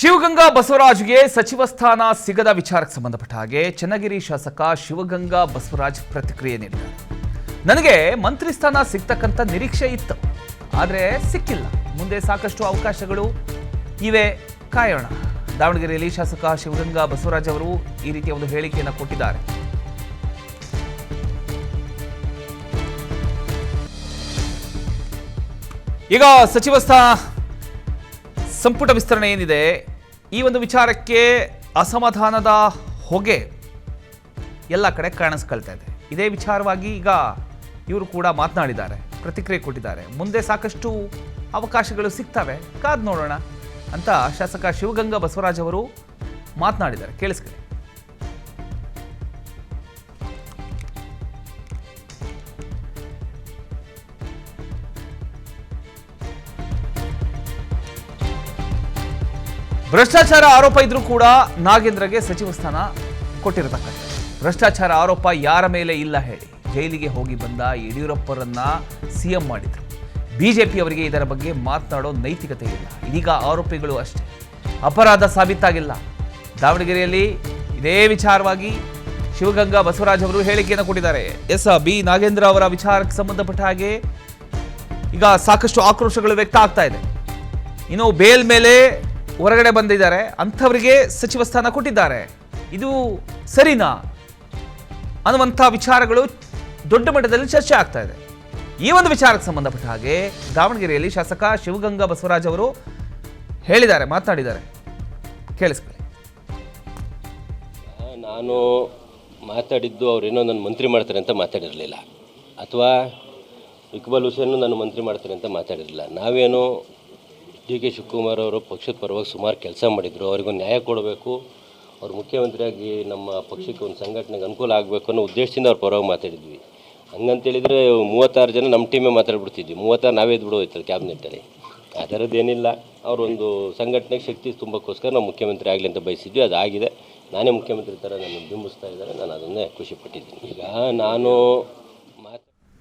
ಶಿವಗಂಗಾ ಬಸವರಾಜ್ಗೆ ಸಚಿವ ಸ್ಥಾನ ಸಿಗದ ವಿಚಾರಕ್ಕೆ ಸಂಬಂಧಪಟ್ಟ ಹಾಗೆ ಚನ್ನಗಿರಿ ಶಾಸಕ ಶಿವಗಂಗಾ ಬಸವರಾಜ್ ಪ್ರತಿಕ್ರಿಯೆ ನೀಡಿದ್ದಾರೆ. ನನಗೆ ಮಂತ್ರಿ ಸ್ಥಾನ ಸಿಗ್ತಕ್ಕಂಥ ನಿರೀಕ್ಷೆ ಇತ್ತು, ಆದರೆ ಸಿಕ್ಕಿಲ್ಲ. ಮುಂದೆ ಸಾಕಷ್ಟು ಅವಕಾಶಗಳು ಇವೆ, ಕಾಯೋಣ. ದಾವಣಗೆರೆಯಲ್ಲಿ ಶಾಸಕ ಶಿವಗಂಗಾ ಬಸವರಾಜ್ ಅವರು ಈ ರೀತಿಯ ಒಂದು ಹೇಳಿಕೆಯನ್ನು ಕೊಟ್ಟಿದ್ದಾರೆ. ಈಗ ಸಚಿವ ಸಂಪುಟ ವಿಸ್ತರಣೆ ಏನಿದೆ, ಈ ಒಂದು ವಿಚಾರಕ್ಕೆ ಅಸಮಾಧಾನದ ಹೊಗೆ ಎಲ್ಲ ಕಡೆ ಕಾಣಿಸ್ಕೊಳ್ತಾ ಇದೆ. ಇದೇ ವಿಚಾರವಾಗಿ ಈಗ ಇವರು ಕೂಡ ಮಾತನಾಡಿದ್ದಾರೆ, ಪ್ರತಿಕ್ರಿಯೆ ಕೊಟ್ಟಿದ್ದಾರೆ. ಮುಂದೆ ಸಾಕಷ್ಟು ಅವಕಾಶಗಳು ಸಿಗ್ತವೆ, ಕಾದ್ ನೋಡೋಣ ಅಂತ ಶಾಸಕ ಶಿವಗಂಗಾ ಬಸವರಾಜ್ ಅವರು ಮಾತನಾಡಿದ್ದಾರೆ. ಕೇಳಿಸ್ಕೊಳ್ಳಿ. ಭ್ರಷ್ಟಾಚಾರ ಆರೋಪ ಇದ್ರೂ ಕೂಡ ನಾಗೇಂದ್ರಗೆ ಸಚಿವ ಸ್ಥಾನ ಕೊಟ್ಟಿರತಕ್ಕಂಥ ಭ್ರಷ್ಟಾಚಾರ ಆರೋಪ ಯಾರ ಮೇಲೆ ಇಲ್ಲ ಹೇಳಿ? ಜೈಲಿಗೆ ಹೋಗಿ ಬಂದ ಯಡಿಯೂರಪ್ಪರನ್ನ ಸಿಎಂ ಮಾಡಿದ್ರು. ಬಿಜೆಪಿ ಅವರಿಗೆ ಇದರ ಬಗ್ಗೆ ಮಾತನಾಡೋ ನೈತಿಕತೆ ಇಲ್ಲ. ಇದೀಗ ಆರೋಪಿಗಳು ಅಷ್ಟೇ, ಅಪರಾಧ ಸಾಬೀತಾಗಿಲ್ಲ. ದಾವಣಗೆರೆಯಲ್ಲಿ ಇದೇ ವಿಚಾರವಾಗಿ ಶಿವಗಂಗಾ ಬಸವರಾಜ್ ಅವರು ಹೇಳಿಕೆಯನ್ನು ಕೊಟ್ಟಿದ್ದಾರೆ. ಬಿ ನಾಗೇಂದ್ರ ಅವರ ವಿಚಾರಕ್ಕೆ ಸಂಬಂಧಪಟ್ಟ ಹಾಗೆ ಈಗ ಸಾಕಷ್ಟು ಆಕ್ರೋಶಗಳು ವ್ಯಕ್ತ ಆಗ್ತಾ ಇದೆ. ಇನ್ನು ಬೇಲ್ ಮೇಲೆ ಹೊರಗಡೆ ಬಂದಿದ್ದಾರೆ, ಅಂಥವರಿಗೆ ಸಚಿವ ಸ್ಥಾನ ಕೊಟ್ಟಿದ್ದಾರೆ. ಇದು ಸರಿನಾ ಅನ್ನುವಂಥ ವಿಚಾರಗಳು ದೊಡ್ಡ ಮಟ್ಟದಲ್ಲಿ ಚರ್ಚೆ ಆಗ್ತಾ ಇದೆ. ಈ ಒಂದು ವಿಚಾರಕ್ಕೆ ಸಂಬಂಧಪಟ್ಟ ಹಾಗೆ ದಾವಣಗೆರೆಯಲ್ಲಿ ಶಾಸಕ ಶಿವಗಂಗಾ ಬಸವರಾಜ್ ಅವರು ಹೇಳಿದ್ದಾರೆ, ಮಾತನಾಡಿದ್ದಾರೆ. ಕೇಳಿಸ್ಕೊಳ್ಳಿ. ನಾನು ಮಾತಾಡಿದ್ದು ಅವರೇನೋ ನನ್ನ ಮಂತ್ರಿ ಮಾಡ್ತಾರೆ ಅಂತ ಮಾತಾಡಿರಲಿಲ್ಲ, ಅಥವಾ ಇಕ್ಬಾಲ್ ಹುಸೇನು ನನ್ನ ಮಂತ್ರಿ ಮಾಡ್ತಾರೆ ಅಂತ ಮಾತಾಡಿರಲಿಲ್ಲ. ನಾವೇನು ಡಿ ಕೆ ಶಿವಕುಮಾರ್ ಅವರು ಪಕ್ಷದ ಪರವಾಗಿ ಸುಮಾರು ಕೆಲಸ ಮಾಡಿದರು, ಅವ್ರಿಗೊಂದು ನ್ಯಾಯ ಕೊಡಬೇಕು, ಅವ್ರು ಮುಖ್ಯಮಂತ್ರಿಯಾಗಿ ನಮ್ಮ ಪಕ್ಷಕ್ಕೆ ಒಂದು ಸಂಘಟನೆಗೆ ಅನುಕೂಲ ಆಗಬೇಕು ಅನ್ನೋ ಉದ್ದೇಶದಿಂದ ಅವ್ರ ಪರವಾಗಿ ಮಾತಾಡಿದ್ವಿ. ಹಂಗಂತೇಳಿದರೆ 36 ಜನ ನಮ್ಮ ಟೀಮೇ ಮಾತಾಡ್ಬಿಡ್ತಿದ್ವಿ, 36 ನಾವೇ ಬಿಡೋಯ್ತಲ್ಲ ಕ್ಯಾಬಿನೆಟ್ಟಲ್ಲಿ. ಆ ಥರದ್ದೇನಿಲ್ಲ. ಅವರೊಂದು ಸಂಘಟನೆಗೆ ಶಕ್ತಿ ತುಂಬಕ್ಕೋಸ್ಕರ ನಾವು ಮುಖ್ಯಮಂತ್ರಿ ಆಗಲಿ ಅಂತ ಬಯಸಿದ್ವಿ, ಅದಾಗಿದೆ. ನಾನೇ ಮುಖ್ಯಮಂತ್ರಿ ಥರ ನನ್ನ ಬಿಂಬಿಸ್ತಾ ಇದ್ದಾರೆ, ನಾನು ಅದನ್ನೇ ಖುಷಿಪಟ್ಟಿದ್ದೀನಿ. ಈಗ ನಾನು